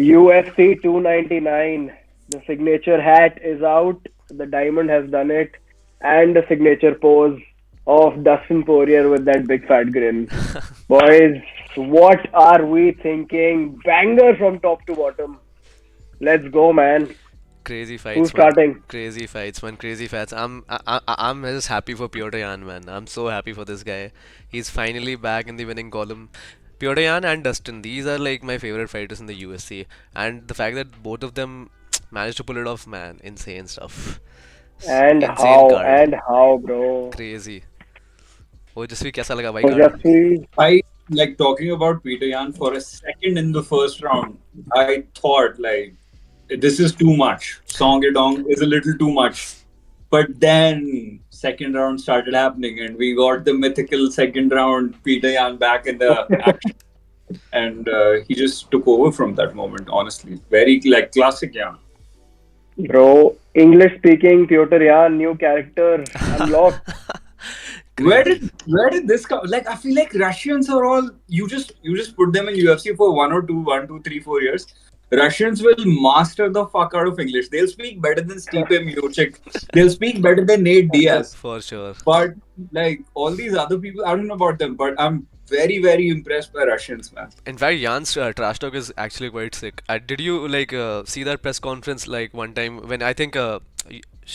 UFC 299. The signature hat is out. The diamond has done it. And the signature pose of Dustin Poirier with that big fat grin. Boys, what are we thinking? Banger from top to bottom. Let's go, man. Crazy Who's fights, man. starting? Crazy fights, man. Crazy fights. I'm just happy for Piotr Jan, man. I'm so happy for this guy. He's finally back in the winning column. Piotr Jan and Dustin, these are like my favorite fighters in the UFC, and the fact that both of them managed to pull it off, man, insane stuff. And Insane how? card, And how, bro? crazy. ओजस्वी कैसा लगा भाई card? Ojasvi. I like talking about Peter Yan for a second in the first round. I thought like this is too much. Song Yadong is a little too much. But then second round started happening and we got the mythical second round Peter Yan back in the action and he just took over from that moment. Honestly, very like classic Yan. Bro, English speaking Piotr Jan, new character unlocked. Crazy. Where did this come? Like I feel like Russians are all you just put them in UFC for 1, 2, 3, 4 years. Russians will master the fuck out of English. They'll speak better than Stipe Miocic. They'll speak better than Nate Diaz. For sure. But like all these other people, I don't know about them, but I'm very impressed by Russians, man. In fact, Jan's trash talk is actually quite sick. Did you like see that press conference like one time when I think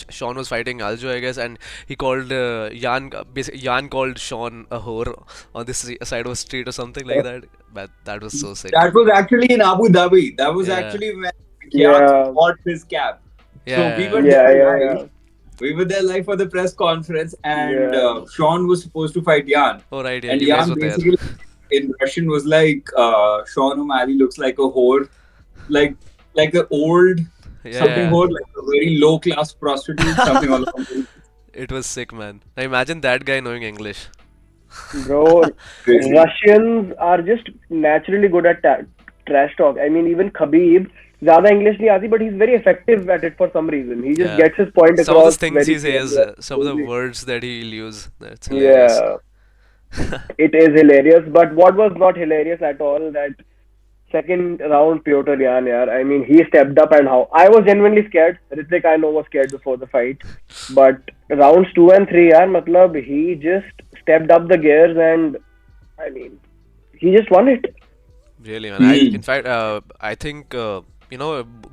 Sean was fighting Aljo, I guess, and he called Jan. Basically, Jan called Sean a whore on this side of the street or something like that. But that was so sick. That was actually in Abu Dhabi. That was Yeah, actually when Kiat Yeah, bought his cap. So we yeah, were yeah. yeah, there yeah, live. yeah. We were there live for the press conference, and Yeah. Sean was supposed to fight Jan. Oh right, yeah. And You guys Jan were there. basically in Russian was like, Sean O'Malley looks like a whore, like like an old Yeah, something yeah. whore, like a very low class prostitute, something along those It was sick, man. Now imagine that guy knowing English. Bro, crazy. Russians are just naturally good at trash talk. I mean, even Khabib, ज़्यादा English नहीं आती, but he's very effective at it for some reason. He just Yeah. gets his point Some of the across things very he says, clearly. some of the words that he'll use, that's hilarious. Yeah, it is hilarious. But what was not hilarious at all, that second round Piotr Jan, yaar. I mean, he stepped up and how. I was genuinely scared. Ritik, I know, was scared before the fight. But rounds 2 and 3, yaar, matlab, he just stepped up the gears and, I mean, he just won it. Really, man. In Hmm. fact, I think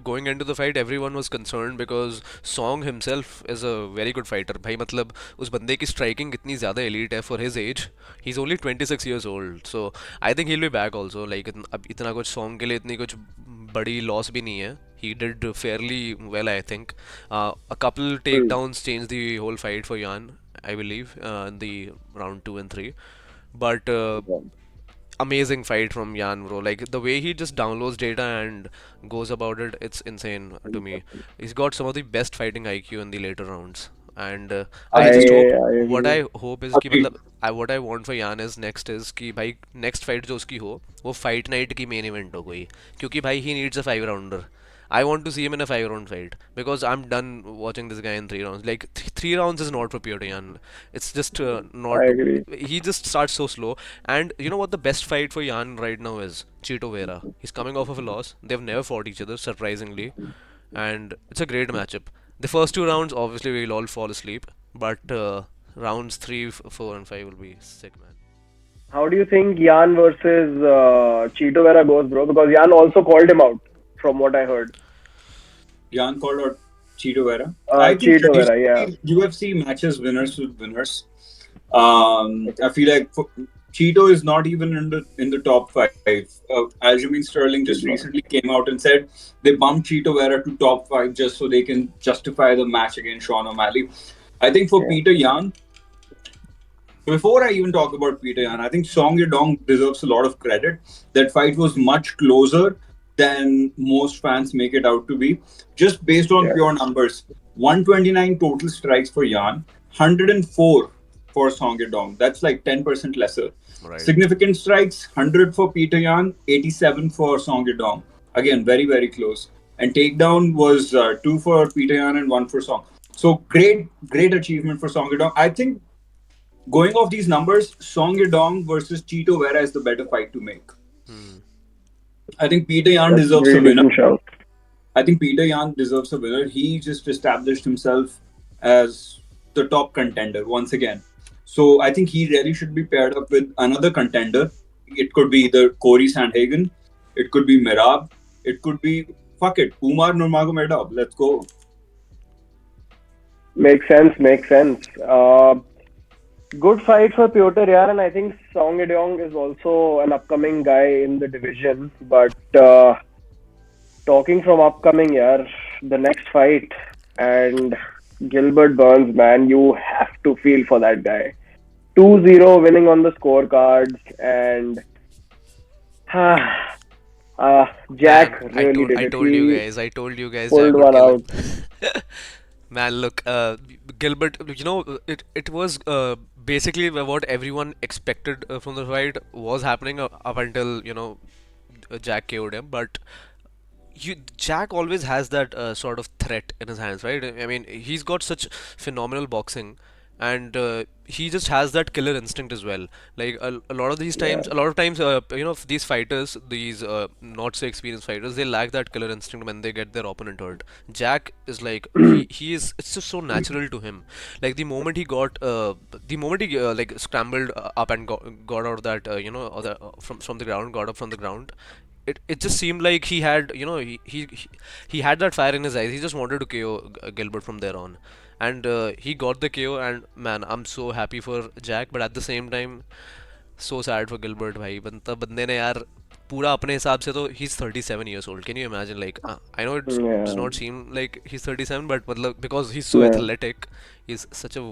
going into the fight, everyone was concerned because Song himself is a very good fighter. भाई मतलब उस बंदे की striking इतनी ज़्यादा elite है for his age. He's only 26 years old, so I think he'll be back also. Like अब इतना कुछ Song के लिए इतनी कुछ बड़ी loss भी नहीं है. He did fairly well, I think. A couple Hmm. takedowns changed the whole fight for Jan, I believe, in the round 2 and 3. But amazing fight from Jan, bro. Like the way he just downloads data and goes about it, it's insane to me. He's got some of the best fighting IQ in the later rounds. And I I just Agreed. hope, I what agree. I hope is कि Agreed. मतलब what I want for Jan is next is कि भाई next fight जो उसकी हो वो fight night की main event हो कोई, क्योंकि भाई he needs a 5 rounder. I want to see him in a 5 round fight because I'm done watching this guy in 3 rounds. Like 3 rounds is not for Piotr Jan. It's just I not. agree. He just starts so slow. And you know what the best fight for Jan right now is? Chito Vera. He's coming off of a loss. They've never fought each other, surprisingly, and it's a great matchup. The first 2 rounds, obviously, we'll all fall asleep, but rounds 3, 4, and 5 will be sick, man. How do you think Jan versus Cheeto Vera goes, bro? Because Jan also called him out, from what I heard. Jan called out Cheeto Vera. I think Cheeto Vera, yeah. traditionally UFC matches winners with winners. Okay. I feel like Cheeto is not even in the top five. Aljamain Sterling just He's not. recently came out and said they bumped Cheeto Vera to top five just so they can justify the match against Sean O'Malley. I think for Yeah. Peter Yan, before I even talk about Peter Yan, I think Song Yadong deserves a lot of credit. That fight was much closer than most fans make it out to be, just based on Yeah. pure numbers. 129 total strikes for Yan, 104 for Song Yadong. That's like 10% lesser. Right. Significant strikes, 100 for Peter Yan, 87 for Song Yadong. Again, very close. And takedown was two for Peter Yan and one for Song. So great achievement for Song Yadong. I think going off these numbers, Song Yadong versus Cheeto Vera is the better fight to make. Hmm. I think Peter Yan That's a deserves a very winner. decent shout. I think Peter Yan deserves a winner. He just established himself as the top contender once again. So I think he really should be paired up with another contender. It could be either Corey Sandhagen, it could be Mirab, it could be fuck it, Umar Nurmagomedov. Let's go. Makes sense, makes sense. Good fight for Piotr Jan, and I think Song Yedong is also an upcoming guy in the division. But talking from upcoming, yeah, the next fight and Gilbert Burns, man, you have to feel for that guy. 2-0 winning on the scorecards, and Jack Man, really did I it. told you He guys, pulled Jack would one kill out. him. Man, look, Gilbert, it was basically what everyone expected from the fight was happening up until, Jack KO'd him. But Jack always has that sort of threat in his hands, right? I mean, he's got such phenomenal boxing, and he just has that killer instinct as well. Like a lot of these Yeah. times, these fighters, these not so experienced fighters, they lack that killer instinct when they get their opponent hurt. Jack is like he is. It's just so natural to him. Like the moment he like scrambled up and got out of that, from the ground, got up from the ground, it just seemed like he had he had that fire in his eyes. He just wanted to KO Gilbert from there on, and he got the KO. And man, I'm so happy for Jack, but at the same time, so sad for Gilbert भाई. बंदा बंदे ने यार पूरा अपने हिसाब से तो he's 37 years old. Can you imagine? Like I know it does Yeah. not seem like he's 37, but मतलब because he's so Yeah. athletic, he's such a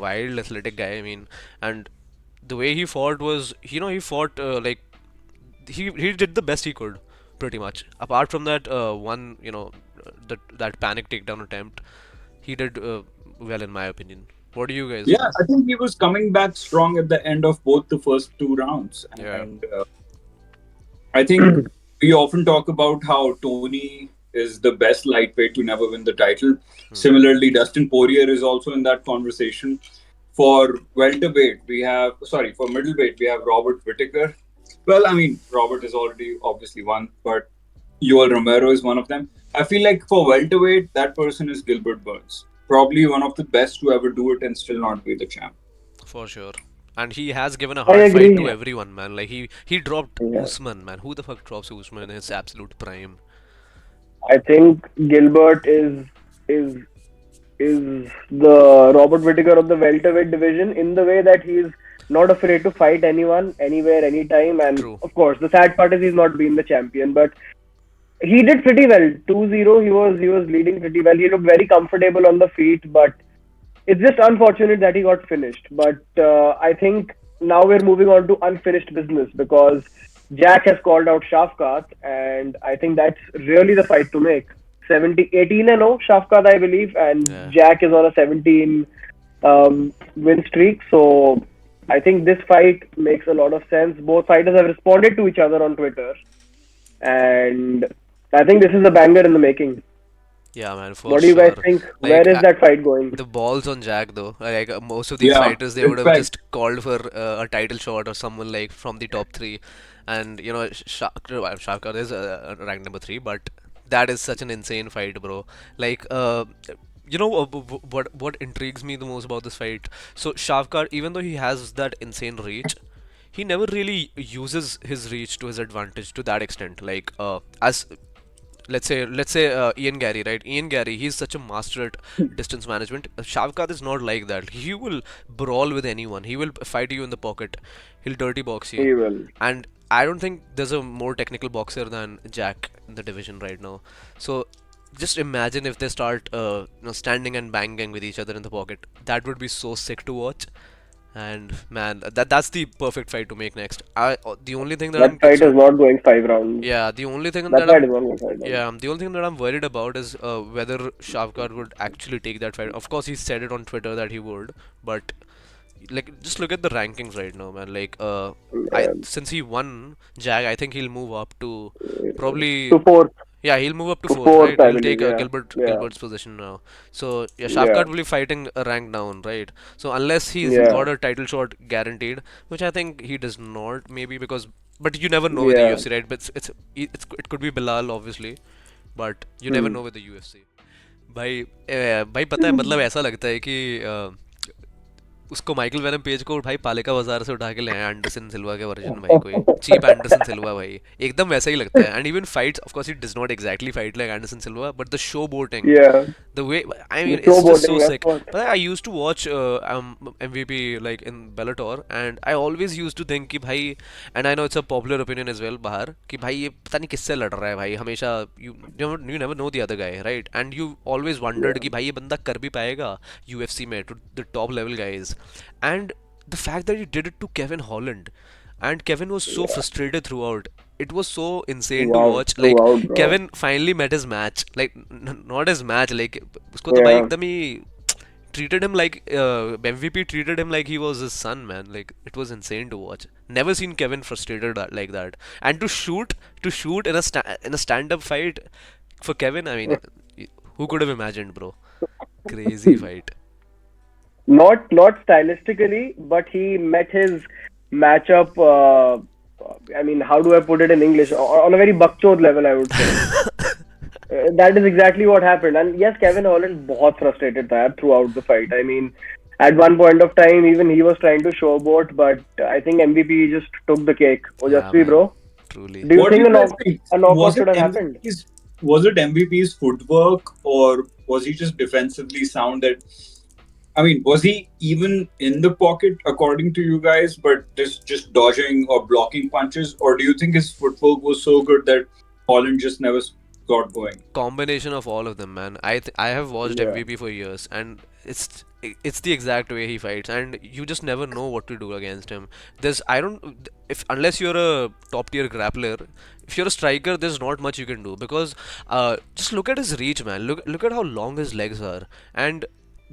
wild athletic guy. I mean, and the way he fought was, he fought he did the best he could, pretty much. Apart from that one, that panic takedown attempt, he did well in my opinion. What do you guys Yeah, think? I think he was coming back strong at the end of both the first two rounds. Yeah. And I think we often talk about how Tony is the best lightweight to never win the title. Hmm. Similarly, Dustin Poirier is also in that conversation. For welterweight, for middleweight, we have Robert Whittaker. Well, I mean, Robert has already obviously won, but Yoel Romero is one of them. I feel like for welterweight, that person is Gilbert Burns. Probably one of the best to ever do it and still not be the champ. For sure. And he has given a I hard fight to agree. everyone, man. Like he dropped Yeah. Usman, man. Who the fuck drops Usman in his absolute prime? I think Gilbert is the Robert Whittaker of the welterweight division in the way that he's not afraid to fight anyone, anywhere, anytime. And True. of course, the sad part is he's not been the champion, but he did pretty well. 2-0, he was leading pretty well. He looked very comfortable on the feet, but it's just unfortunate that he got finished. But I think now we're moving on to unfinished business because Jack has called out Shafkat, and I think that's really the fight to make. 18-0 Shafkat, I believe, and Yeah. Jack is on a 17 win streak. So I think this fight makes a lot of sense. Both fighters have responded to each other on Twitter, and I think this is a banger in the making. Yeah, man, for What do you guys sure. think? Where Like is that fight going? the balls on Jack though. Like most of these Yeah, fighters, they would have respect. just called for a title shot or someone like from the top three, and Shafkat is ranked number three, but that is such an insane fight, bro. Like what intrigues me the most about this fight? So Shafkat, even though he has that insane reach, he never really uses his reach to his advantage to that extent. Like as let's say Ian Gary, right? Ian Gary, he's such a master at distance management. Shavkat is not like that. He will brawl with anyone. He will fight you in the pocket. He'll dirty box you. He will. And I don't think there's a more technical boxer than Jack in the division right now. So just imagine if they start standing and banging with each other in the pocket. That would be so sick to watch. And man, that's the perfect fight to make next. The only thing that I'm That fight is concerned, not going 5 rounds. yeah, the only thing That that fight I'm is not going 5 rounds. yeah, the only thing that I'm worried about is whether Shavkat would actually take that fight. Of course, he said it on Twitter that he would, but like just look at the rankings right now, man. Like I Yeah. since he won Jack, I think he'll move up to probably To fourth, yeah, he'll move up to to fourth, fourth, right? I He'll believe. take Yeah. Yeah. Gilbert's position now. So yeah, Yeah. Shavkat will be fighting a rank down, right? So unless he's Yeah. got a title shot guaranteed, which I think he does not, maybe because But you never know with the Yeah. UFC, right? But it could be Bilal obviously, but you never Hmm. know with the UFC. भाई भाई पता है मतलब ऐसा लगता है कि उसको माइकल वेनम पेज को भाई पालिका बाजार से उठा के ले आए एंडरसन सिल्वा के वर्जन भाई कोई चीप एंडरसन सिल्वा भाई एकदम वैसा ही लगता है and even fights of course he does not exactly fight like Anderson Silva but the show boating Yeah. the way I The mean it's just so showboating, that's sick. what. But I used to watch MVP like in Bellator and I always used to think कि भाई and I know it's a popular opinion as well बाहर कि भाई ये पता नहीं किससे लड़ रहा है भाई हमेशा you never know the other guy right and you always wondered Yeah. कि भाई ये बंदा कर भी पाएगा UFC में to the top level guys and the fact that he did it to Kevin Holland and Kevin was so Yeah. frustrated throughout. It was so insane to Throughout, watch. Like throughout, bro. Kevin finally met his match. Like not his match. Like उसको तो भाई Yeah. एकदम ही treated him like MVP treated him like he was his son, man. Like it was insane to watch. Never seen Kevin frustrated like that. And to shoot in a stand-up fight for Kevin. I mean, who could have imagined, bro? Crazy fight. Not stylistically, but he met his matchup. I mean, how do I put it in English? On a very bakchod level, I would say. That is exactly what happened. And yes, Kevin Holland बहुत frustrated था यार throughout the fight. I mean, at one point of time, even he was trying to showboat, but I think MVP just took the cake. Yeah, Ojasvi, man. bro, Truly. do you What do think you guys think? a knockout Was should it have happened? MVP's footwork, or was he just defensively sound? That I mean, was he even in the pocket according to you guys, but just dodging or blocking punches, or do you think his footwork was so good that Holland just never got going? Combination of all of them, man. I have watched Yeah. MVP for years, and it's the exact way he fights, and you just never know what to do against him. There's I don't if unless you're a top tier grappler, if you're a striker, there's not much you can do because just look at his reach, man. Look at how long his legs are, and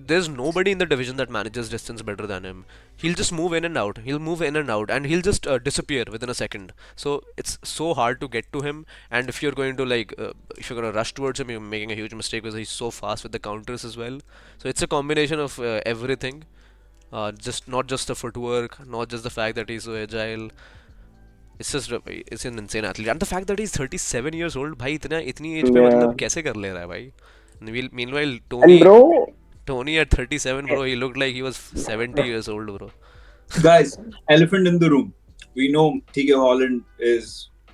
there's nobody in the division that manages distance better than him. He'll just move in and out. He'll move in and out, and he'll just disappear within a second. So it's so hard to get to him. And if you're going to if you're gonna rush towards him, you're making a huge mistake because he's so fast with the counters as well. So it's a combination of everything. Just not just the footwork, not just the fact that he's so agile. It's an insane athlete, and the fact that he's 37 years old, भाई इतनी age पे Yeah. मतलब कैसे कर ले रहा है भाई? Meanwhile, And bro, Tony at 37, bro, he looked like he was 70 years old, bro. Guys, elephant in the room. We know TK Holland is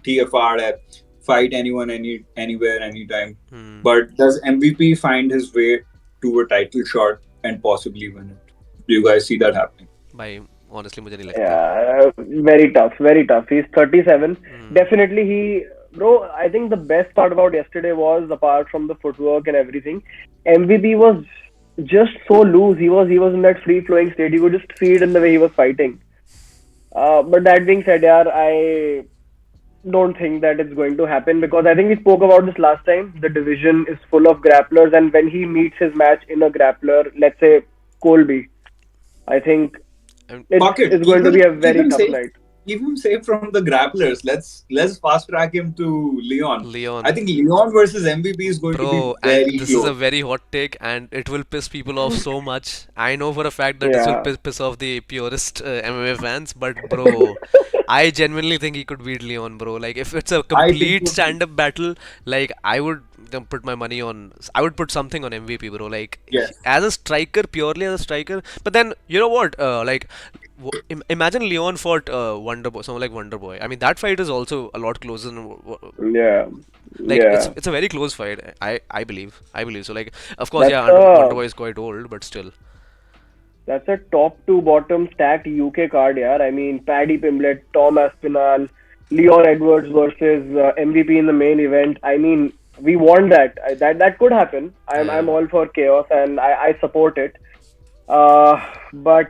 TFR at fight anyone, anywhere, anytime. Hmm. But does MVP find his way to a title shot and possibly win it? Do you guys see that happening? भाई honestly मुझे नहीं लगता. yeah, very tough, very tough. He's 37. Hmm. Definitely, bro, I think the best part about yesterday was, apart from the footwork and everything, MVP was just so loose. He was in that free flowing state. You could just see it in the way he was fighting. But that being said, yeah, I don't think that it's going to happen because I think we spoke about this last time. The division is full of grapplers, and when he meets his match in a grappler, let's say Colby, I think And Pocket, it's going to be a keep very him tough safe. night. Keep him safe from the grapplers. Let's fast track him to Leon. I Leon, think Leon versus MVP is going to be bro, and very this is a close. very hot take, and it will piss people off so much. I know for a fact that this will Yeah. piss off the purest MMA fans, but bro, I genuinely think he could beat Leon, bro. Like if it's a I think complete so too. stand-up battle, like I would put my money on. I would put something on MVP, bro. Like Yes. as a striker, purely as a striker. But then you know what? Imagine Leon fought Wonder Boy, someone like Wonder Boy. I mean that fight is also a lot closer than Yeah. like Yeah. it's a very close fight. I believe so. Like of course, That's yeah, Wonder a Boy is quite old, but still. that's a top to bottom stacked UK card, yeah. I mean, Paddy Pimblett, Tom Aspinall, Leon Edwards versus MVP in the main event. I mean, we want that. That could happen. I'm Yeah. all for chaos and I support it. But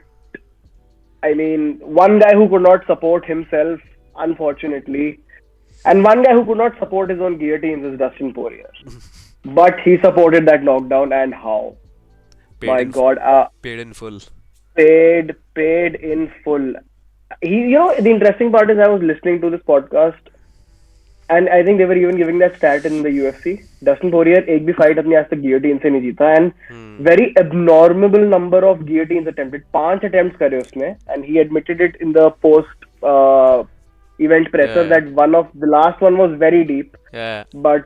I mean, one guy who could not support himself, unfortunately, and one guy who could not support his own guillotines is Dustin Poirier. But he supported that knockdown, and how? Paid My in God, paid in full. paid in full. The interesting part is I was listening to this podcast, and I think they were even giving that stat in the UFC. Dustin Poirier एक भी fight अपनी आज तक guillotine से नहीं जीता, and Hmm. very abnormal number of guillotines attempted. 5 attempts करे उसने, and he admitted it in the post event presser Yeah, that one of the last one was very deep. yeah, But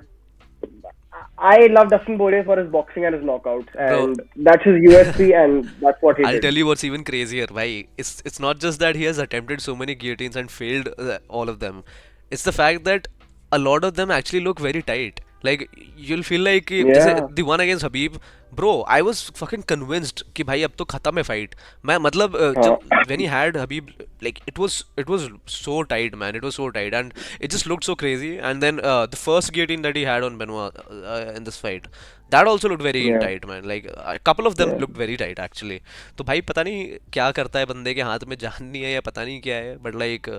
I love Dustin Poirier for his boxing and his knockouts, bro. and that's his USP, and that's what he I'll did. tell you what's even crazier. Why? It's not just that he has attempted so many guillotines and failed all of them. It's the fact that a lot of them actually look very tight. Like you'll feel like just Yeah. the one against Habib, bro. I was fucking convinced कि भाई अब तो खत्म है fight. मैं मतलब हाँ. जब when he had Habib, like it was so tight, man. It was so tight, and it just looked so crazy. And then the first guillotine that he had on Benoit in this fight, that also looked very Yeah. tight, man. Like a couple of them Yeah. looked very tight actually. तो भाई पता नहीं क्या करता है बंदे के हाथ में जान नहीं है या पता नहीं क्या है, but like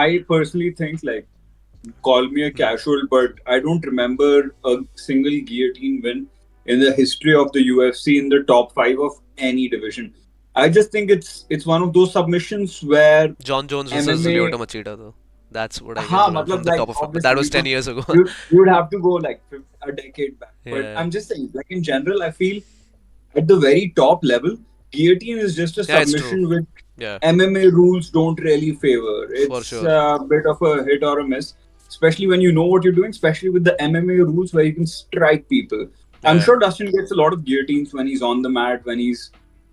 I personally think like call me a casual, but I don't remember a single guillotine win in the history of the UFC in the top five of any division. I just think it's one of those submissions where John Jones versus MMA. Lyoto Machida though. That's what I can हाँ remember from मतलब the like top of my, but that obviously was 10 years ago. you would have to go like a decade back. But Yeah, I'm just saying like in general I feel at the very top level guillotine is just a yeah, it's true. submission which Yeah, MMA rules don't really favor. for It's sure. a bit of a hit or a miss, especially when you know what you're doing, especially with the MMA rules where you can strike people. I'm Yeah. sure Dustin gets a lot of guillotines when he's on the mat, when he's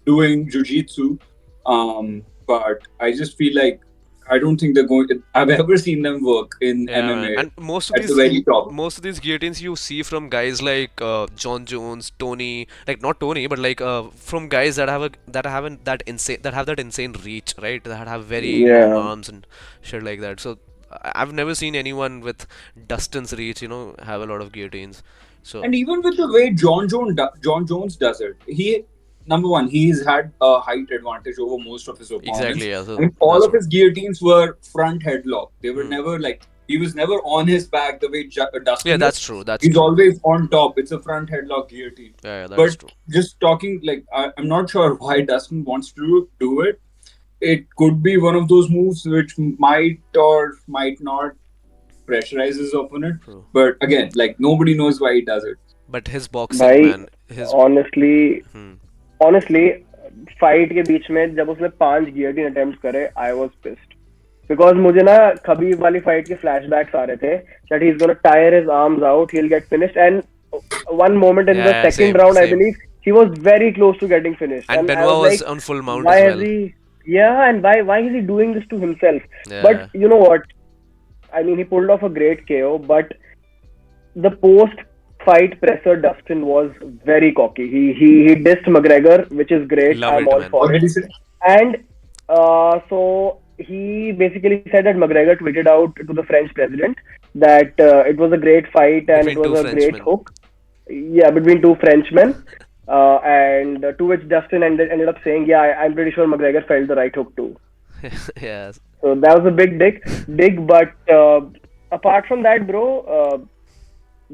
doing jiu-jitsu. But I just feel like I don't think they're going. I've ever seen them work in Yeah, man. MMA And at the very top. most of these guillotines you see from guys like John Jones, Tony, like not Tony, but like from guys that have that insane reach, right? That have very long Yeah. arms and shit like that. So I've never seen anyone with Dustin's reach, have a lot of guillotines. So And even with the way John Jones does it, he number one, he's had a height advantage over most of his opponents. exactly, yeah. I So mean, all that's of what. his guillotines were front headlock. They were Hmm. never like he was never on his back the way Yeah, Dustin that's is. true. That's He's true. always on top. It's a front headlock guillotine. Yeah, yeah, that is But true. just talking like I'm not sure why Dustin wants to do it. It could be one of those moves which might or might not pressurize his opponent. True. But again, like nobody knows why he does it. But his boxing, भाई man, his. honestly Hmm. honestly fight के बीच में जब उसने 5 गियर्टिन attempt करे I was pissed because मुझे ना Khabib वाली fight के फ्लैशबैक्स आ रहे थे that he is gonna tyre his arms out he will get finished and one moment in Yeah, the yeah, second same, round I same. believe he was very close to getting finished And and I Benoit was was like on full mount why as is well. he yeah and why is he doing this to himself but Yeah, you know what I mean he pulled off a great KO but the post fight presser Dustin was very cocky. He dissed McGregor, which is great. love I'm it, all man. What for did it. he say? And so he basically said that McGregor tweeted out to the French president that it was a great fight and it Between was two a great Frenchmen. hook. Yeah, between two Frenchmen. And to which Dustin ended up saying, "Yeah, I'm pretty sure McGregor felt the right hook too." Yes. So that was a big dig. But apart from that, bro,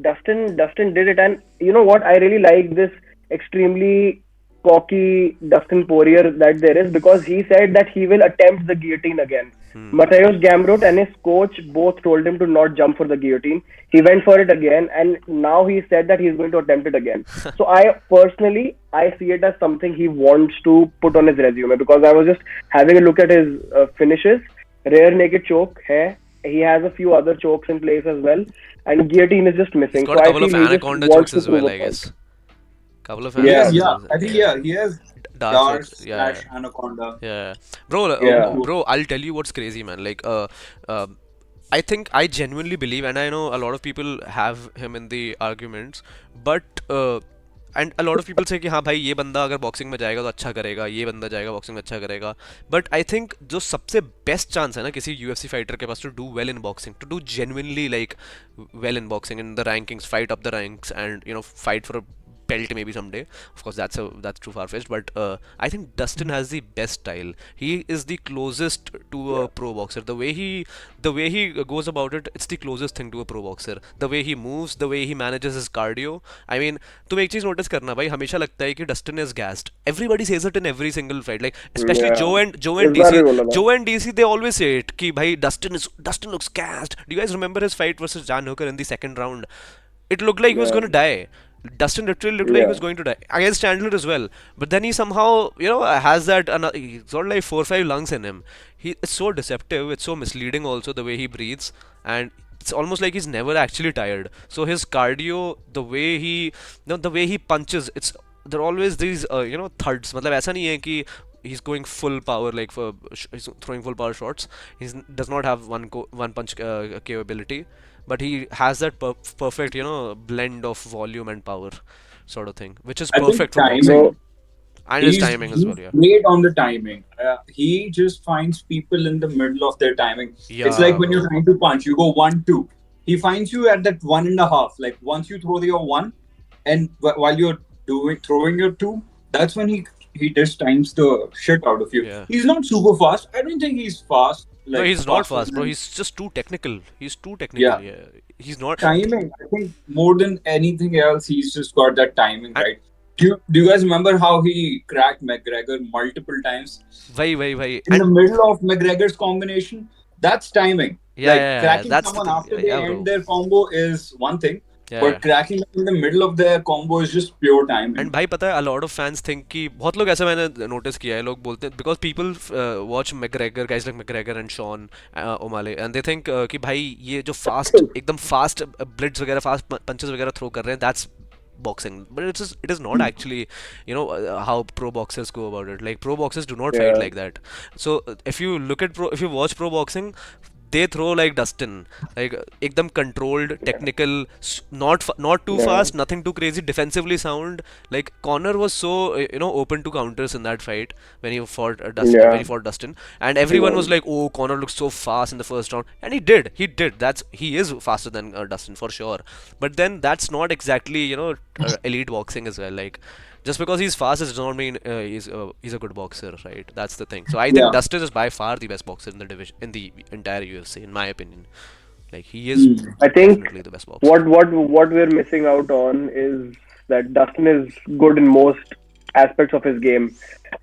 Dustin did it, and you know what? I really like this extremely cocky Dustin Poirier that there is because he said that he will attempt the guillotine again. Mateusz Gamrot and his coach both told him to not jump for the guillotine. He went for it again, and now he said that he's going to attempt it again. So I see it as something he wants to put on his resume because I was just having a look at his finishes. Rear naked choke, hai. He has a few other chokes in place as well, and guillotine is just He's missing. got So a I couple feel of he just anaconda wants chokes to as prove well, a I point. guess. Couple of He has, Yeah, yeah. anacondas. I think, Yeah. yeah, he has Dark Dark circles. Yeah. slash Anaconda. Yeah. Bro, yeah, bro, I'll tell you what's crazy, man. Like, I think I genuinely believe, and I know a lot of people have him in the arguments, but and a lot of people say कि हाँ भाई ये बंदा अगर boxing में जाएगा तो अच्छा करेगा, ये बंदा जाएगा बॉक्सिंग में अच्छा करेगा, बट आई थिंक जो सबसे बेस्ट चांस है ना किसी यूएफसी फाइटर के पास to do well in boxing, to do genuinely like well in boxing in the rankings, fight up the ranks, and fight for a belt maybe someday. Of course, that's too far fetched, but I think Dustin has the best style. He is the closest to a yeah, pro boxer. The way he goes about it, it's the closest thing to a pro boxer. The way he moves, the way he manages his cardio. I mean, तुम एक चीज notice करना भाई, हमेशा लगता है कि Dustin is gassed. Everybody says it in every single fight. Like especially yeah. Joe and इस बार भी DC. बोला था. Joe and DC, they always say it कि भाई Dustin looks gassed. Do you guys remember his fight versus Jan Hooker in the second round? It looked like he was Yeah, gonna die. Dustin literally looked like he Yeah. was going to die against Chandler as well. But then he somehow, has that he's got like 4 or 5 lungs in him. It's so deceptive. It's so misleading also the way he breathes, and it's almost like he's never actually tired. So his cardio, the way he punches, there are always these thuds. मतलब ऐसा नहीं है कि he's going full power like he's throwing full power shots. He does not have one punch capability, but he has that perfect blend of volume and power sort of thing, which is I think perfect for boxing, Bro, timing. and his He's timing as he's well. Yeah, great on the timing. He just finds people in the middle of their timing. It's like yeah, when you're bro. trying to punch, you go 1-2. He finds you at that 1.5. Like once you throw your one, and while you're doing throwing your two, that's when he just times the shit out of you. Yeah. He's not super fast. I don't think he's fast, No, like he's not faster fast, bro. than. He's just too technical. He's too technical. Yeah, Yeah, he's not. timing. I think more than anything else, he's just got that timing And right. Do you guys remember how he cracked McGregor multiple times why, in the middle of McGregor's combination? That's timing. yeah, Like yeah, yeah, cracking that's the someone thing. after Yeah, they yeah, end bro. their combo is one thing, Yeah, yeah. but cracking them in the middle of their combo is just pure and timing. भाई पता है a lot of fans think कि बहुत लोग ऐसा मैंने notice किया है लोग बोलते हैं because people watch McGregor guys like McGregor and Sean O'Malley and they think कि भाई ये जो फास्ट एकदम फास्ट ब्लिट्स वगैरह फास्ट पंचेस वगैरह थ्रो कर रहे हैं that's boxing, but it is not actually how pro boxers go about it. Like pro boxers do not fight yeah, like that. So if you watch pro boxing, they throw like Dustin, like ekdam controlled, technical, not too yeah, fast, nothing too crazy, defensively sound. Like Connor was so open to counters in that fight when he fought yeah, Dustin, and he everyone was. was like, "Oh, Connor looks so fast in the first round," and he did. He is faster than Dustin for sure. But then that's not exactly elite boxing as well. Like just because he's fast does not mean he's a good boxer, right? That's the thing. So I think Yeah. Dustin is by far the best boxer in the division in the entire UFC, in my opinion. Like he is Hmm. I think definitely the best boxer. what we're missing out on is that Dustin is good in most aspects of his game,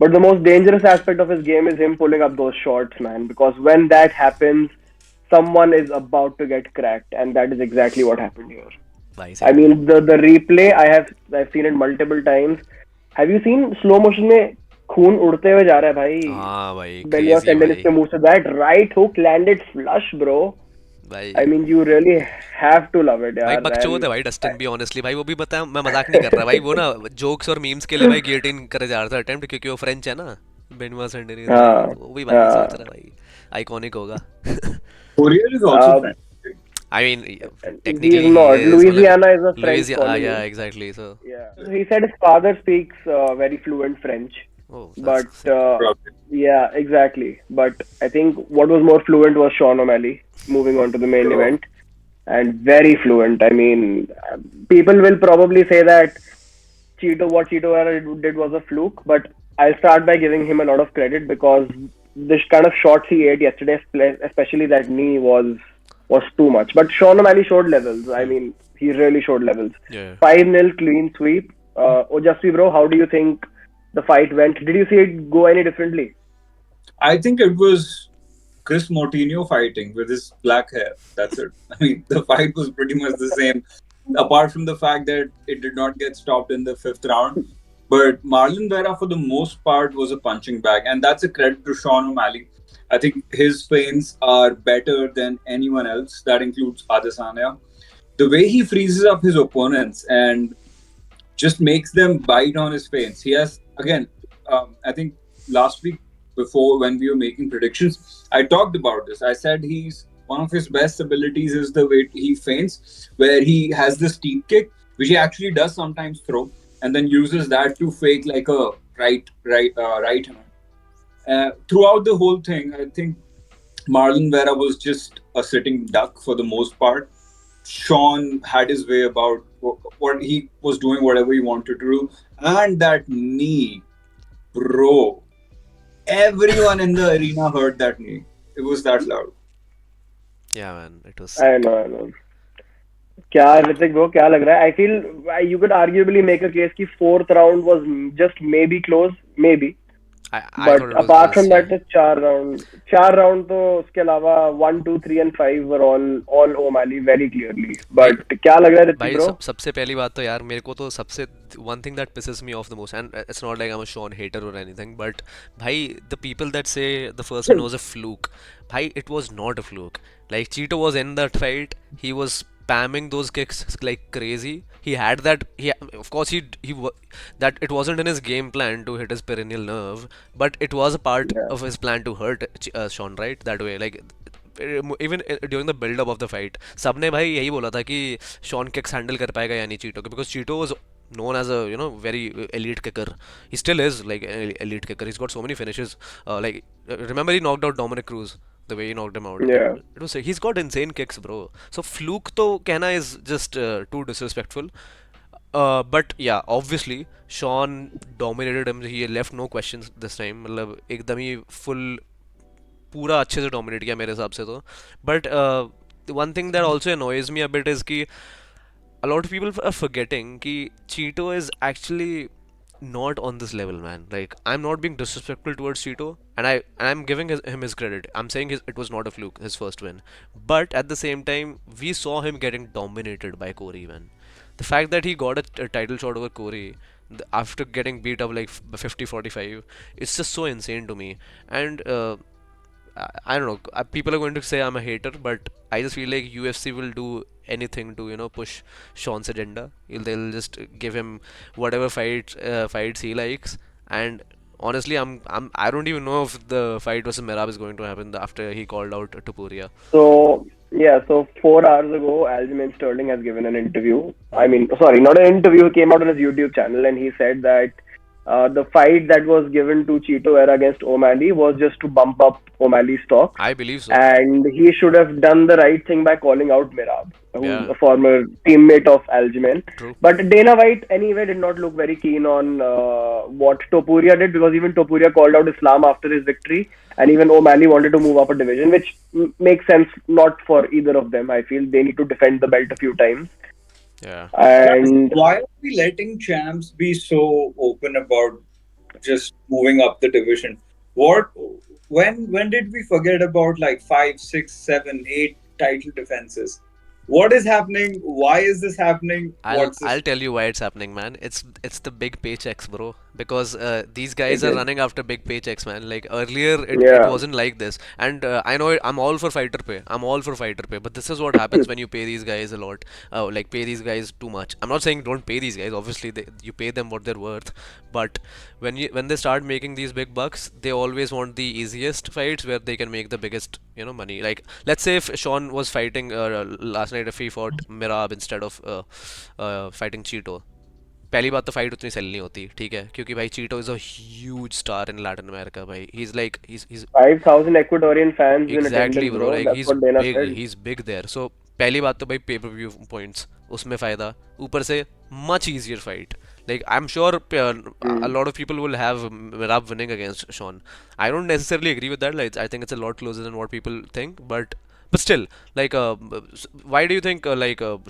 but the most dangerous aspect of his game is him pulling up those shots, man. Because when that happens, someone is about to get cracked, and that is exactly what happened here. भाई I सही बोला. mean, the replay I've seen it multiple times. Have you seen slow motion में खून उड़ते हुए जा रहा है भाई? हाँ भाई When you're crazy sending भाई. इसके मुंह से that right hook landed flush, bro. I भाई mean, you really have to love it, भाई यार. बकचोद है And भाई डस्टिन भी ऑनेस्टली भाई वो भी बता मैं मजाक नहीं कर रहा भाई वो ना जोक्स और मीम्स के लिए भाई गियोटिन करे जा रहा था अटेम्प्ट क्योंकि वो फ्रेंच है ना बेनवा सेंडेरियस भाई हाँ, वो भी भाई सोच हाँ. रहा भाई आइकॉनिक होगा. Poirier is also Um, French. I mean he's technically he not. is मतलब Louisiana is a French Louisiana yeah colony. exactly so Yeah. So he said his father speaks very fluent French, oh that's but sick. Probably. yeah, exactly. But I think what was more fluent was Sean O'Malley. Moving on to the main So, event, and very fluent. I mean, people will probably say that what Cheeto Vera did was a fluke, but I'll start by giving him a lot of credit because this kind of shots he ate yesterday, especially that knee, was too much. But Sean O'Malley showed levels. I Hmm. mean, he really showed levels. Yeah. 5-0 clean sweep. Ojasvi bro, how do you think the fight went? Did you see it go any differently? I think it was Chris Moutinho fighting with his black hair. That's it. I mean, the fight was pretty much the same, apart from the fact that it did not get stopped in the fifth round. But Marlon Vera, for the most part, was a punching bag, and that's a credit to Sean O'Malley. I think his feints are better than anyone else. That includes Adesanya. The way he freezes up his opponents and just makes them bite on his face. He has again. I think last week before when we were making predictions, I talked about this. I said he's one of his best abilities is the way he feints, where he has this deep kick, which he actually does sometimes throw, and then uses that to fake like a right hand. Throughout the whole thing, I think Marlon Vera was just a sitting duck for the most part. Sean had his way about what he was doing, whatever he wanted to do. And that knee, bro, everyone in the arena heard that knee. It was that loud. Yeah man it was I sick. know, I know. क्या Hrithik bro क्या लग रहा है? I feel you could arguably make a case कि fourth round was just maybe close, maybe. I But thought it apart was from yeah. that, it's चार round तो उसके अलावा 1 2 3 and 5 were all O'Malley very clearly. भाई But क्या लग रहा है ऋतिक भाई bro? सबसे पहली बात तो यार मेरे को तो सबसे one thing that pisses me off the most and it's not like I am a Sean hater or anything but भाई the people that say the first one was a fluke भाई it was not a fluke like Cheeto was in that fight he was spamming those kicks like crazy he had that he of course that it wasn't in his game plan to hit his perennial nerve but it was a part Yeah, of his plan to hurt Sean right that way like even during the buildup of the fight सबने भाई यही बोला था कि Shawn kicks handle कर पाएगा या नहीं चीटो के because Chito was known as a very elite kicker. He still is like an elite kicker. He's got so many finishes. Like remember he knocked out Dominic Cruz the way he knocked him out. yeah. It was he's got insane kicks, bro. So fluke to कहना is just too disrespectful. But yeah, obviously Sean dominated him. He left no questions this time. मतलब एकदम ही full पूरा अच्छे से dominate किया मेरे हिसाब से तो but one thing that also annoys me a bit is कि a lot of people are forgetting कि Cheeto is actually not on this level, man. Like I'm not being disrespectful towards Cheeto, and I'm giving him his credit. I'm saying it was not a fluke, his first win, but at the same time, we saw him getting dominated by Corey, man. The fact that he got a title shot over Corey after getting beat up like 50-45, it's just so insane to me. And I don't know. People are going to say I'm a hater, but I just feel like UFC will do anything to push Sean's agenda. They'll just give him whatever fights he likes. And honestly, I don't even know if the fight versus Merab is going to happen after he called out Tupuria. So yeah, so 4 hours ago, Aljamain Sterling has given an interview. I Hmm. mean, sorry, not an interview. He came out on his YouTube channel and he said that the fight that was given to Cheeto Vera against O'Malley was just to bump up O'Malley's stock, I believe so. and he should have done the right thing by calling out Mirab, who's Yeah. a former teammate of Aljamain. True. But Dana White, anyway, did not look very keen on what Topuria did because even Topuria called out Islam after his victory, and even O'Malley wanted to move up a division, which makes sense not for either of them. I feel they need to defend the belt a few times. Yeah. Guys, And why are we letting champs be so open about just moving up the division? What when did we forget about like 5, 6, 7, 8 title defenses? What is happening? Why is this happening? I'll What's I'll this? tell you why it's happening, man. It's the big paychecks, bro. Because these guys it are is, running after big paychecks, man. Like earlier, it yeah. wasn't like this. And I know I'm all for fighter pay. I'm all for fighter pay. But this is what happens when you pay these guys a lot. Like pay these guys too much. I'm not saying don't pay these guys. Obviously, you pay them what they're worth. But when they start making these big bucks, they always want the easiest fights where they can make the biggest money. Like let's say if Sean was fighting last night, if he fought Mirab instead of fighting Chito पहली बात तो fight उतनी cell नहीं होती ठीक है क्योंकि भाई Chito is a huge star in Latin America भाई he is like he 5,000 Ecuadorian fans in exactly attendance, bro bro. Like That's what Dana said. He is big there so पहली बात तो भाई पे पर व्यू पॉइंट्स उसमें फ़ायदा ऊपर से much easier fight like I'm sure a Hmm. lot of people will have Mirab winning against Sean. I don't necessarily agree with that. Like I think it's a lot closer than what people think, but still, like, why do you think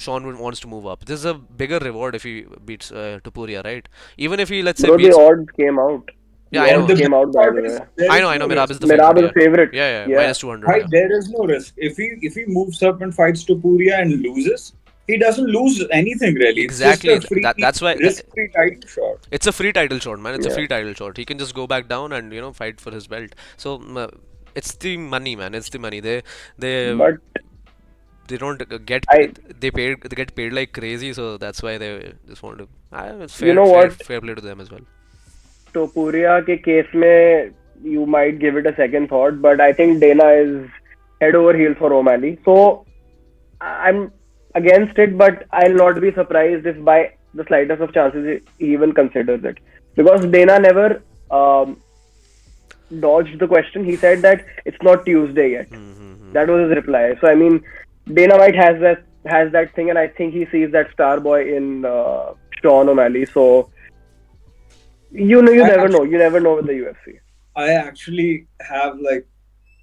Sean wants to move up? This is a bigger reward if he beats Tupuria, right? Even if he let's say Bro, the beats, odds came out. yeah, The I know, odds The big came out, by part the is way. there is I know, no Mirab risk. is the Mirab favorite, is yeah, favorite. minus Yeah. 200, Right, yeah. there is no risk. If he moves up and fights Tupuria and loses, he doesn't lose anything really. It's just Exactly. a free That's why risk-free title shot. it's a free title shot, man. It's a Yeah. free title shot. He can just go back down and fight for his belt. So it's the money, man. It's the money. They But they don't get I, they get paid like crazy. So that's why they just want to. It's you fair know fair what? fair play to them as well. Topuria के case में you might give it a second thought, but I think Dana is head over heels for O'Malley. So I'm against it, but I'll not be surprised if by the slightest of chances he even considers it. Because Dana never dodged the question. He said that it's not Tuesday yet. Mm-hmm. That was his reply. So I mean, Dana White has that thing, and I think he sees that star boy in Sean O'Malley. So you I never know. actually, You never know with the UFC. I actually have like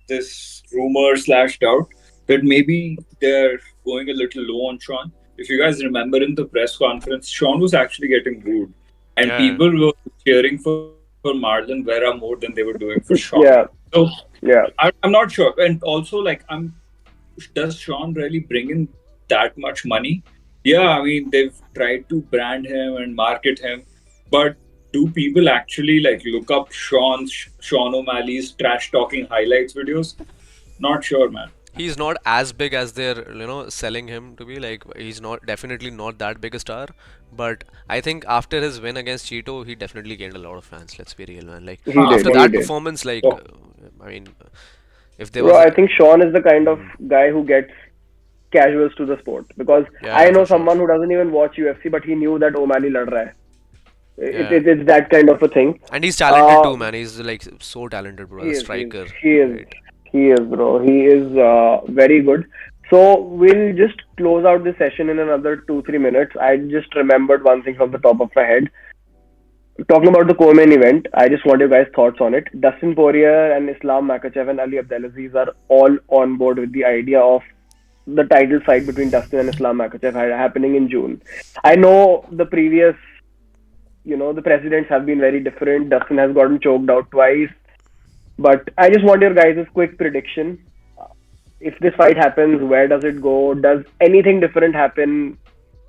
this rumor slash doubt that maybe they're going a little low on Sean. If you guys remember in the press conference, Sean was actually getting booed, and Yeah. people were cheering for him. for Marlon Vera more than they were doing for Sean. Yeah, So yeah. I'm not sure. And also, like, does Sean really bring in that much money? Yeah, I mean, they've tried to brand him and market him, but do people actually like look up Sean O'Malley's trash talking highlights videos? Not sure, man. He's not as big as they're selling him to be. Like, he's not, definitely not that big a star, but I think after his win against Cheeto, he definitely gained a lot of fans. Let's be real, man. Like, He Huh. did, after he that did. performance, like, Oh, I mean, if there Bro, was I think Sean is the kind of guy who gets casuals to the sport because yeah, I yeah, for know sure. someone who doesn't even watch UFC, but he knew that O'Malley lad raha hai. Yeah, It's that kind of a thing. and he's talented Uh, too, man. He's like so talented, bro, as he a is, he is, striker, he is, right? he is, bro. He is very good. So we'll just close out this session in another 2-3 minutes. I just remembered one thing from the top of my head. Talking about the co-main event, I just want your guys' thoughts on it. Dustin Poirier and Islam Makhachev and Ali Abdelaziz are all on board with the idea of the title fight between Dustin and Islam Makhachev happening in June. I know the previous, the precedents have been very different. Dustin has gotten choked out twice, but I just want your guys' quick prediction. If this fight happens, where does it go? Does anything different happen?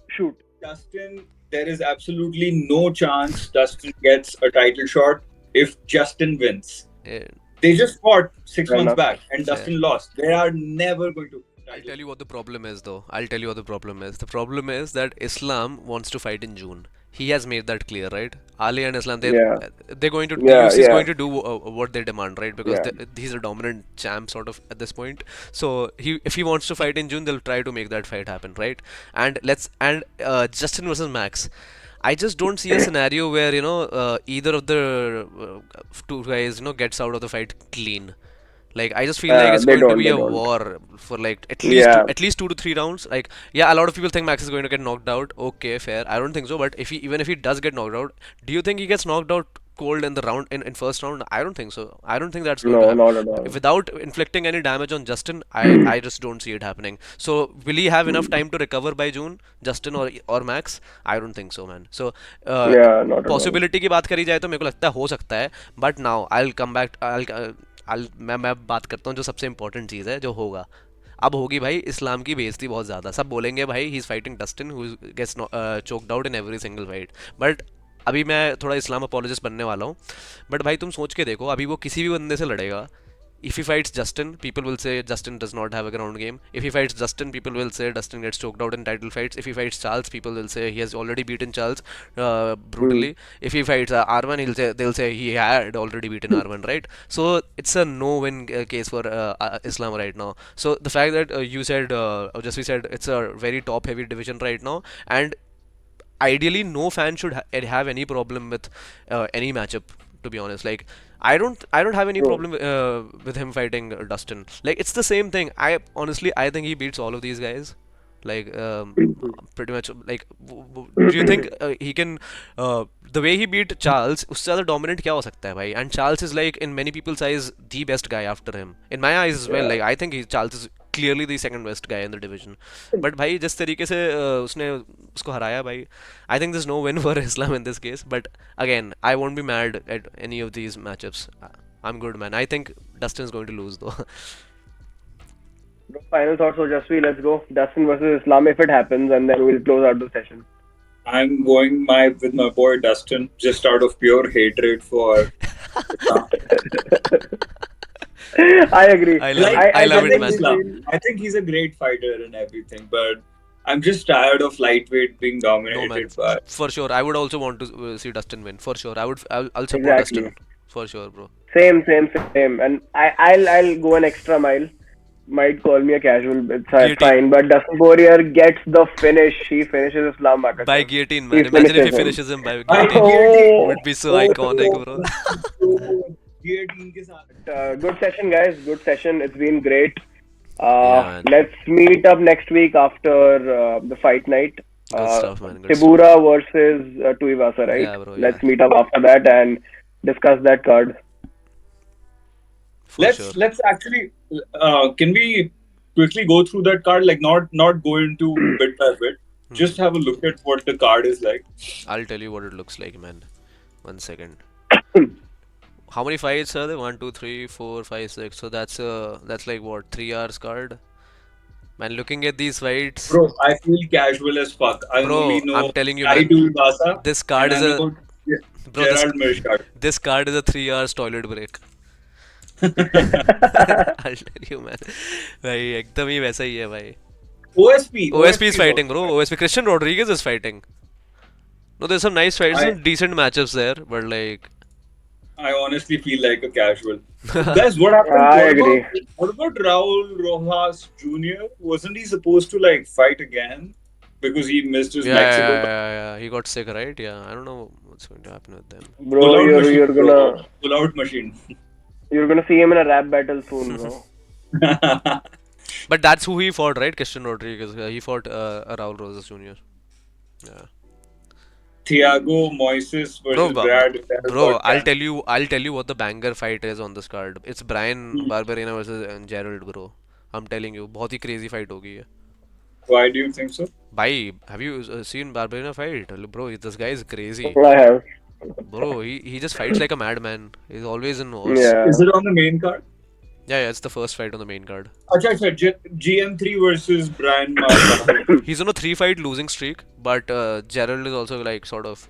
Shoot. Dustin, there is absolutely no chance Dustin gets a title shot if Justin wins. Eh, They just fought six Fair months enough. back and fair. Dustin lost. They are never going to I'll title. tell you what the problem is, though. I'll tell you what the problem is. The problem is that Islam wants to fight in June. He has made that clear, right? Ali and Islam, Yeah, they're going to, the yeah, UFC is yeah, going to do what they demand, right? Because yeah. he's a dominant champ, sort of at this point. So if he wants to fight in June, they'll try to make that fight happen, right? And Justin versus Max. I just don't see a scenario where either of the two guys gets out of the fight clean. Like, I just feel like it's They going to don't, be they a don't. war for like Yeah, at least 2 to 3 rounds. Like, yeah, a lot of people think Max is going to get knocked out. Okay, fair. I don't think so. But even if he does get knocked out, do you think he gets knocked out cold in the round in first round? I don't think so. I don't think that's going to no, happen. not at all. Without inflicting any damage on Justin, I just don't see it happening. So will he have enough time to recover by June, Justin or Max? I don't think so, man. So uh, Yeah, not at all. Possibility की बात करी जाए तो मेरे को लगता है हो सकता है, but now I will come back, मैं बात करता हूँ जो सबसे इंपॉर्टेंट चीज़ है जो होगा। अब होगी भाई इस्लाम की बेइज्जती बहुत ज़्यादा, सब बोलेंगे भाई he is fighting Dustin who gets choked out in every single fight, but अभी मैं थोड़ा इस्लाम अपोलोजिस्ट बनने वाला हूँ। बट भाई तुम सोच के देखो, अभी वो किसी भी बंदे से लड़ेगा, if he fights Justin, people will say Justin does not have a ground game. If he fights Justin, people will say Dustin gets choked out in title fights. If he fights Charles, people will say he has already beaten Charles Hmm. brutally. If he fights R1, they'll say he had already beaten R1, right? So it's a no-win case for Islam right now. So the fact that you said, just we said, it's a very top-heavy division right now, and ideally no fan should have any problem with any matchup, to be honest. Like, I don't have any True. problem with him fighting Dustin. Like, it's the same thing. I think he beats all of these guys, like, pretty much. Like, do you think he can the way he beat Charles, उससे ज़्यादा dominant क्या हो सकता है भाई? And Charles is, like, in many people's eyes, the best guy after him, in my eyes as well. Yeah. Like, I think Charles is clearly the second best guy in the division. But भाई जिस तरीके से उसने उसको हराया भाई, I think there's no win for Islam in this case. But again, I won't be mad at any of these matchups. I'm good, man. I think Dustin's going to lose though. Bro, final thoughts, so just let's go. Dustin versus Islam if it happens, and then we'll close out the session. I'm going with my boy Dustin just out of pure hatred for Islam. I agree. I love Like it. I I love it, genuinely man. Islam. feel I think he's a great fighter and everything, but I'm just tired of lightweight being No, man. dominated by. For sure. I would also want to see Dustin win. For sure. I'll support exactly. Dustin. For sure, bro. Same. And I'll go an extra mile. Might call me a casual, it's Guillotine. fine. But Dustin Poirier gets the finish. He finishes Islam By Makhachev. guillotine, He man. Imagine if he finishes him. finishes him by By guillotine. guillotine. Oh, Would be so Oh, iconic, bro. oh, guillotine के साथ. good session, guys. Good session. It's been great. Yeah, man. Let's meet up next week after the fight night. Good Uh, stuff, man. Good stuff. Tibura versus Tuivasa, right? Yeah, bro. Let's Yeah. meet up after that and discuss that card. For sure. Let's actually can we quickly go through that card, like not go into bit by bit, just have a look at what the card is like. I'll tell you what it looks like, man. 1 second. How many fights are there? One, two, three, four, five, six. So that's like what, 3 hours card? Man, looking at these fights, Bro, I feel casual as fuck. I only bro, I'm know telling you, man, Aitul Dasa this and card I is a know bro. This Gerald Mirshad. this card is a 3 hours toilet break. I'll tell you, man. भाई एकदम ही वैसा ही है भाई. OSP OSP is is also fighting, bro. fighting. OSP Christian Rodriguez is fighting. No, there's some nice fights, I some decent matchups there, but like, I honestly feel like a casual. Guys, what happened? I agree. What about Raul Rojas Jr.? Wasn't he supposed to like fight again because he missed his Mexico yeah. He got sick, right? Yeah, I don't know what's going to happen with them. pull Bro, out you're machine, you're bro? gonna Pull out machine. you're gonna see him in a rap battle soon, bro. But that's who he fought, right? Christian Rodriguez. He fought Raul Rosas Jr. Yeah. Thiago Moises Bro, versus Brad bro, got cancelled. I'll tell you what the banger fight is on this card. It's Brian Barberena versus Gerald, bro. I'm telling you, बहुत ही crazy fight होगी ये. Why do you think so? Bhai, have you seen Barberena fight? Bro, this guy is crazy. I have. Bro, he just fights like a madman. He's always in wars. Yeah. Is it on the main card? Yeah, it's the first fight on the main card. Acha, GM3 versus Brian Barber. He's on a 3 fight losing streak, but Gerald is also like sort of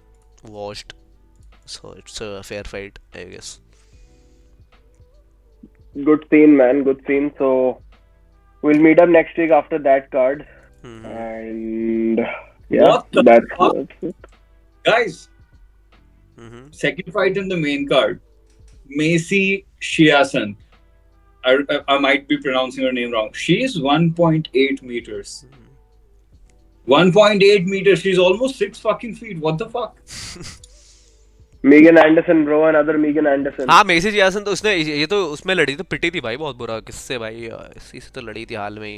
washed. So it's a fair fight, I guess. Good scene, man. Good scene. So we'll meet up next week after that card. Hmm. And yeah, What the fuck? that's it. Guys, Mm-hmm. second fight in the main card. Macy Shiasan. I might be pronouncing her name wrong. She is 1.8 meters. 1.8 meters. She's almost 6 fucking feet. What the fuck? Megan Anderson, bro. Another Megan Anderson. हाँ Messi जियासन तो उसने ये तो उसमें लड़ी तो पिटी थी भाई बहुत बुरा किससे भाई इसी से तो लड़ी थी हाल में ही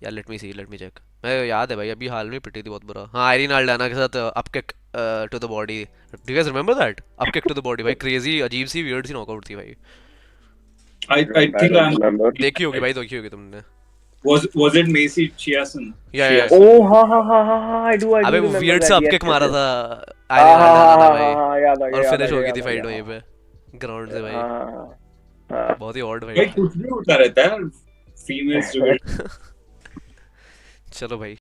यार लेट मी चेक मैं याद है भाई अभी हाल में पिटी थी बहुत बुरा हाँ आयरीन अल्डाना के साथ up kick to the body do you guys remember that up kick to the body भाई क्रेजी अजीब सी वियर्ड सी नॉकआउट थी भाई I I think don't I'm. remember. देखी होगी तुमने Was it Macy Chiasen? या Chiasen. Oh, ha. I do अबे वो remember वियर्ड से that. Up Yes, kick yes, मारा yes. था हाँ आयरीन हाँ अल्डाना हाँ था हाँ भाई हाँ, याद आ और गया, याद आ फिनिश हो गया, गई याद थी आ फाइट गया. वहीं पे ग्राउंड से भाई हाँ हाँ बहुत ही ऑड भाई फाइट कुछ भी होता रहता है फीमेल्स डिवीजन चलो भाई